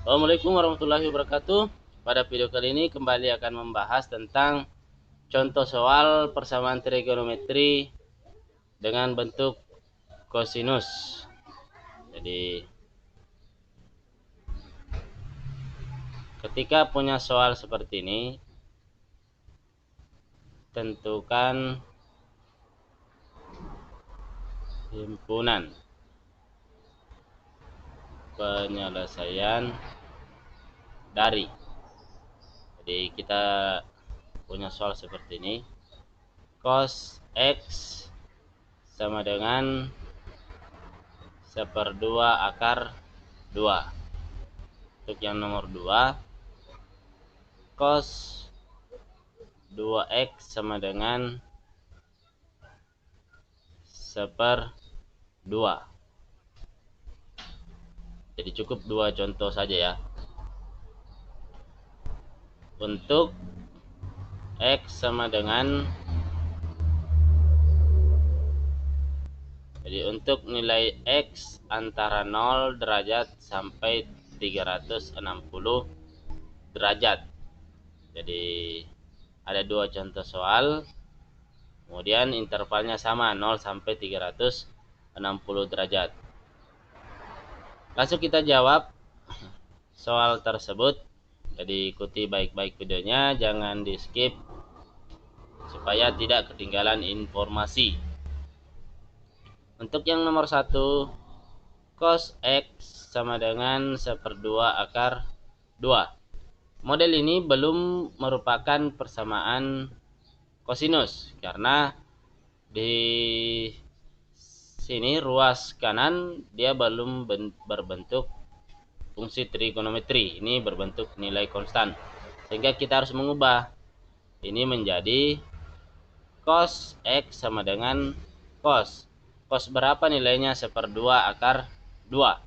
Assalamualaikum warahmatullahi wabarakatuh. Pada video kali ini kembali akan membahas tentang contoh soal persamaan trigonometri dengan bentuk kosinus. Jadi ketika punya soal seperti ini, tentukan himpunan penyelesaian dari. Jadi kita punya soal seperti ini. Cos X sama dengan 1/2 akar 2. Untuk yang nomor 2, cos 2x sama dengan 1/2. Jadi cukup 2 contoh saja ya. Untuk x sama dengan, jadi untuk nilai x antara 0 derajat sampai 360 derajat. Jadi ada 2 contoh soal, kemudian intervalnya sama 0 sampai 360 derajat. Langsung kita jawab soal tersebut. Jadi ikuti baik-baik videonya, jangan di skip supaya tidak ketinggalan informasi. Untuk yang nomor 1, cos X sama dengan 1/2 akar 2. Model ini belum merupakan persamaan kosinus karena di sini ruas kanan dia belum berbentuk fungsi trigonometri, ini berbentuk nilai konstan, sehingga kita harus mengubah ini menjadi cos X sama dengan cos berapa nilainya? 1/2 akar 2.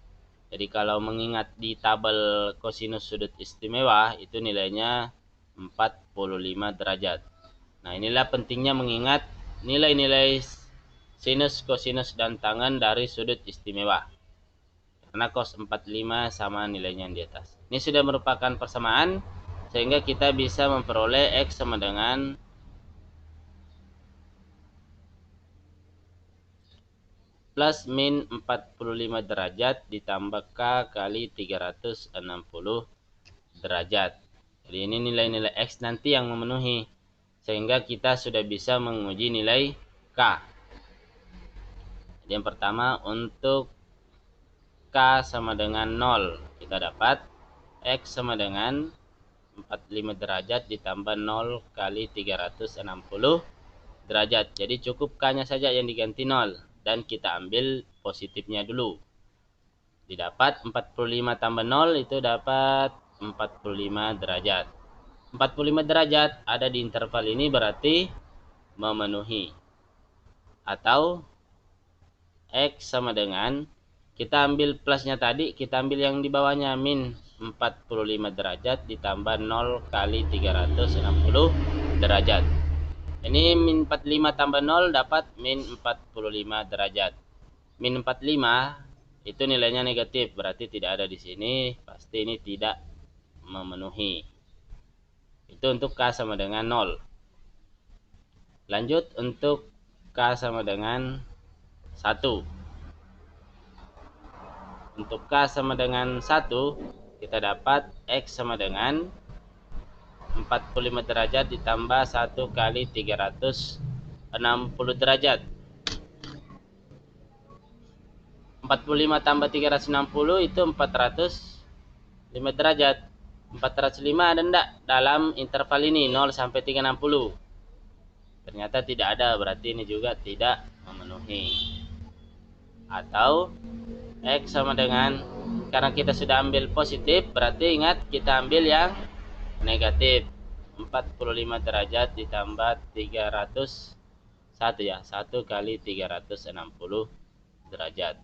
Jadi kalau mengingat di tabel kosinus sudut istimewa itu nilainya 45 derajat. Nah, inilah pentingnya mengingat nilai-nilai sinus, kosinus, dan tangen dari sudut istimewa. Karena cos 45 sama nilainya yang di atas. Ini sudah merupakan persamaan, sehingga kita bisa memperoleh X sama dengan plus min 45 derajat ditambah K kali 360 derajat. Jadi ini nilai-nilai X nanti yang memenuhi, sehingga kita sudah bisa menguji nilai K. Jadi yang pertama, untuk K sama dengan 0, kita dapat X sama dengan 45 derajat ditambah 0 kali 360 derajat. Jadi cukup K-nya saja yang diganti 0, dan kita ambil positifnya dulu. Didapat 45 tambah 0 itu dapat 45 derajat. 45 derajat ada di interval ini berarti memenuhi. Atau X sama dengan, kita ambil plusnya tadi, kita ambil yang di bawahnya, min 45 derajat ditambah 0 kali 360 derajat. Ini min 45 tambah 0 dapat min 45 derajat. Min 45 itu nilainya negatif, berarti tidak ada di sini, pasti ini tidak memenuhi. Itu untuk K sama dengan 0. Lanjut untuk K sama dengan 1. Untuk K sama dengan 1, kita dapat X sama dengan 45 derajat ditambah 1 kali 360 derajat. 45 tambah 360 itu 405 derajat. 405 ada enggak dalam interval ini 0 sampai 360? Ternyata tidak ada, berarti ini juga tidak memenuhi. Atau X sama dengan, karena kita sudah ambil positif, berarti ingat kita ambil yang negatif. 45 derajat ditambah 301 ya, 1 kali 360 derajat.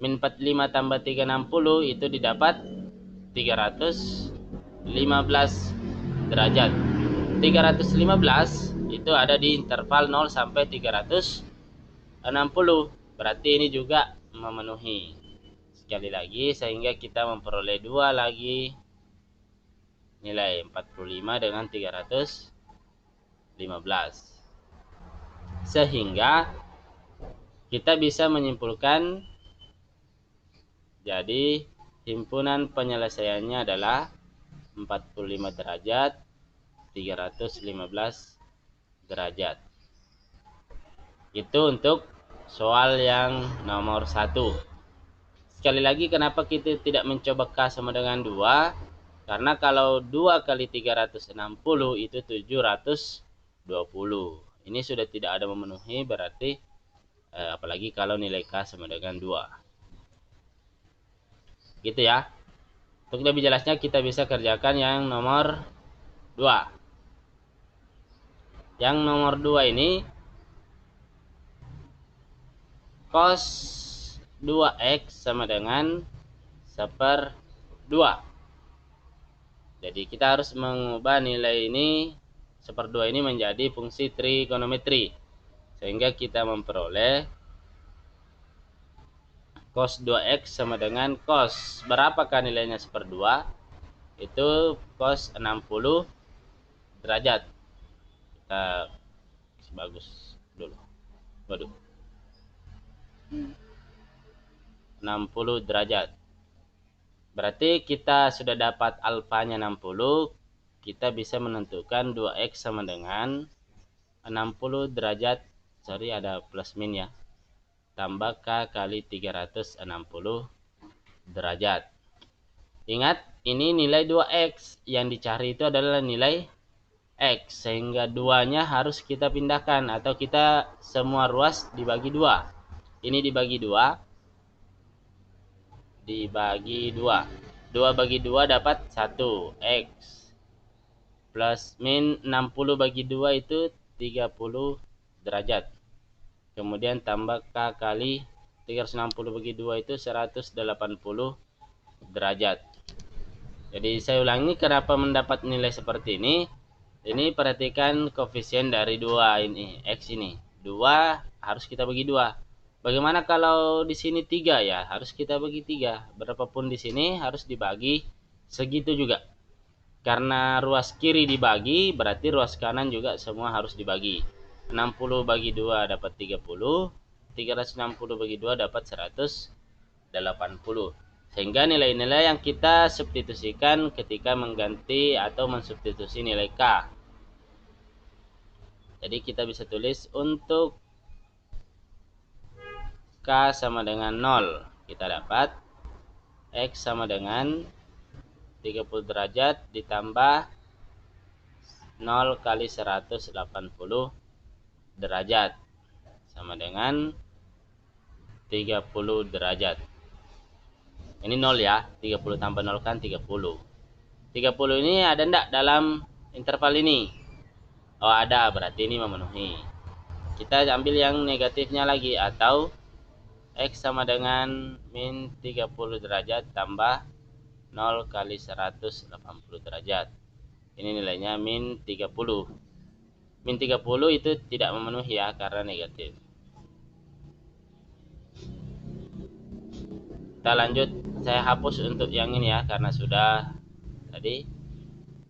Min 45 tambah 360 itu didapat 315 derajat. 315 itu ada di interval 0 sampai 360. Berarti ini juga memenuhi. sekali lagi sehingga kita memperoleh 2 lagi nilai 45 dengan 315. Sehingga kita bisa menyimpulkan jadi himpunan penyelesaiannya adalah 45 derajat, 315 derajat. Itu untuk soal yang nomor 1. Sekali lagi, kenapa kita tidak mencoba K sama dengan 2? Karena kalau 2 kali 360 itu 720. Ini sudah tidak ada memenuhi, berarti apalagi kalau nilai K sama dengan 2. Gitu ya. Untuk lebih jelasnya kita bisa kerjakan yang nomor 2. Yang nomor 2 ini cos 2x sama dengan 1/2. Jadi kita harus mengubah nilai ini 1/2 ini menjadi fungsi trigonometri. Sehingga kita memperoleh cos 2x sama dengan cos berapakah nilainya 1/2? Itu cos 60 derajat. Kita bagus dulu. Waduh. 60 derajat. Berarti kita sudah dapat alfanya 60. Kita bisa menentukan 2x sama dengan 60 derajat. Sorry, ada plus min ya. Tambah K kali 360 derajat. Ingat, ini nilai 2x. Yang dicari itu adalah nilai x. Sehingga 2-nya harus kita pindahkan. Atau kita semua ruas dibagi 2. Ini dibagi 2. Dibagi 2. 2 bagi 2 dapat 1. X. Plus min 60 bagi 2 itu 30 derajat. Kemudian tambah K kali 360 bagi 2 itu 180 derajat. Jadi saya ulangi, kenapa mendapat nilai seperti ini? Ini perhatikan koefisien dari 2 ini, X ini. 2 harus kita bagi 2. Bagaimana kalau di sini 3 ya? Harus kita bagi 3. Berapapun di sini harus dibagi segitu juga. Karena ruas kiri dibagi, berarti ruas kanan juga semua harus dibagi. 60 bagi 2 dapat 30. 360 bagi 2 dapat 180. Sehingga nilai-nilai yang kita substitusikan ketika mengganti atau mensubstitusi nilai K. Jadi kita bisa tulis untuk K sama dengan 0. Kita dapat X sama dengan 30 derajat ditambah 0 kali 180 derajat. Sama dengan 30 derajat. Ini 0 ya. 30 tambah 0 kan 30. 30 ini ada enggak dalam interval ini? Oh ada, berarti ini memenuhi. Kita ambil yang negatifnya lagi, atau X sama dengan min 30 derajat tambah 0 kali 180 derajat. Ini nilainya min 30. Min 30 itu tidak memenuhi ya, karena negatif. Kita lanjut, saya hapus untuk yang ini ya, karena sudah tadi.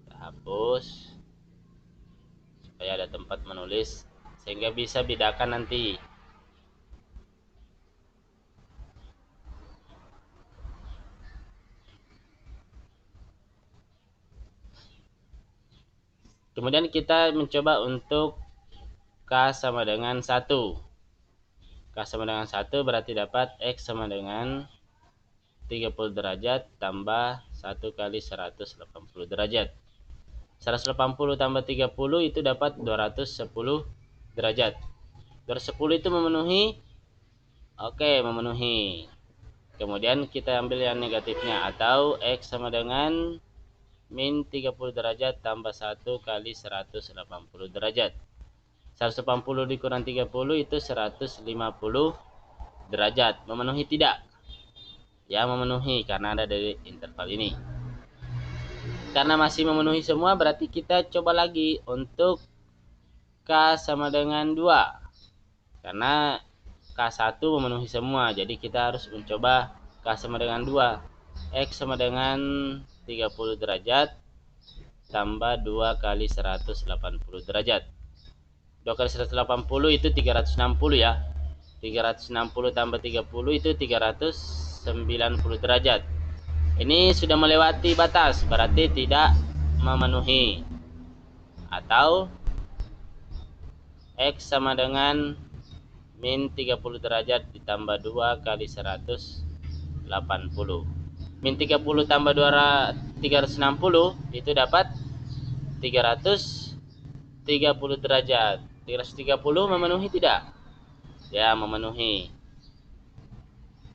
Kita hapus supaya ada tempat menulis, sehingga bisa bedakan nanti. Kemudian kita mencoba untuk K sama dengan 1. K sama dengan 1 berarti dapat X sama dengan 30 derajat tambah 1 kali 180 derajat. 180 tambah 30 itu dapat 210 derajat. 210 itu memenuhi? Oke, memenuhi. Kemudian kita ambil yang negatifnya, atau X sama dengan min 30 derajat tambah 1 kali 180 derajat. 180 dikurang 30 itu 150 derajat. Memenuhi tidak? Ya, memenuhi karena ada dari interval ini. Karena masih memenuhi semua, berarti kita coba lagi untuk K sama dengan 2. Karena K1 memenuhi semua, jadi kita harus mencoba K sama dengan 2. X sama dengan 30 derajat tambah 2 kali 180 derajat. 2 kali 180 itu 360 ya. 360 tambah 30 itu 390 derajat. Ini sudah melewati batas, berarti tidak memenuhi. Atau X sama dengan min 30 derajat ditambah 2 kali 180. Min 30 tambah 360 itu dapat 330 derajat. 330 memenuhi tidak? Ya, memenuhi.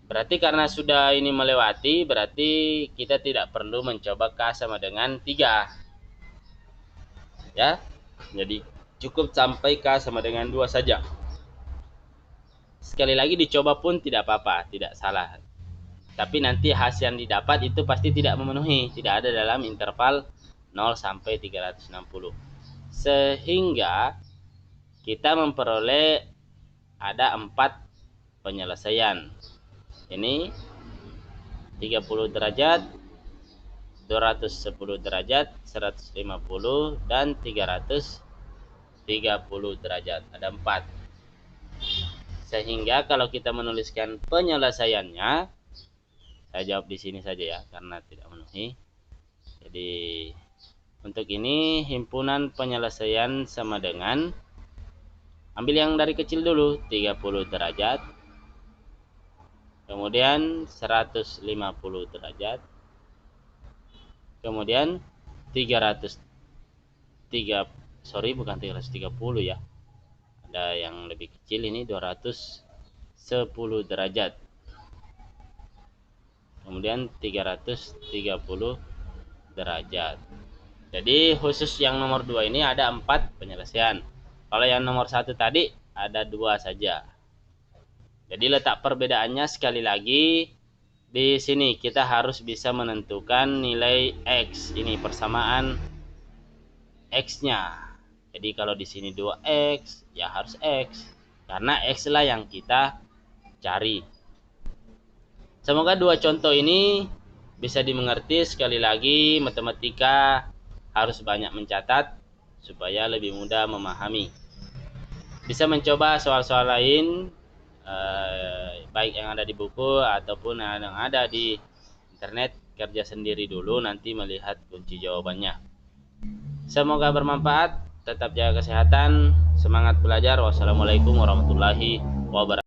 Berarti karena sudah ini melewati, berarti kita tidak perlu mencoba K sama dengan 3. Ya. Jadi cukup sampai K sama dengan 2 saja. Sekali lagi dicoba pun tidak apa-apa, tidak salah. Tapi nanti hasil yang didapat itu pasti tidak memenuhi, tidak ada dalam interval 0 sampai 360. Sehingga kita memperoleh ada 4 penyelesaian. Ini 30 derajat, 210 derajat, 150 dan 330 derajat. Ada 4. Sehingga kalau kita menuliskan penyelesaiannya, saya jawab di sini saja ya, karena tidak memenuhi. Jadi untuk ini himpunan penyelesaian sama dengan, ambil yang dari kecil dulu, 30 derajat, kemudian 150 derajat, kemudian bukan 330 ya, ada yang lebih kecil, ini 210 derajat, kemudian 330 derajat. Jadi khusus yang nomor 2 ini ada 4 penyelesaian. Kalau yang nomor 1 tadi ada 2 saja. Jadi letak perbedaannya sekali lagi di sini kita harus bisa menentukan nilai X, ini persamaan X-nya. Jadi kalau di sini 2X, ya harus X, karena X lah yang kita cari. Semoga 2 contoh ini bisa dimengerti. Sekali lagi, matematika harus banyak mencatat supaya lebih mudah memahami. Bisa mencoba soal-soal lain, baik yang ada di buku ataupun yang ada di internet. Kerja sendiri dulu, nanti melihat kunci jawabannya. Semoga bermanfaat. Tetap jaga kesehatan, semangat belajar. Wassalamualaikum warahmatullahi wabarakatuh.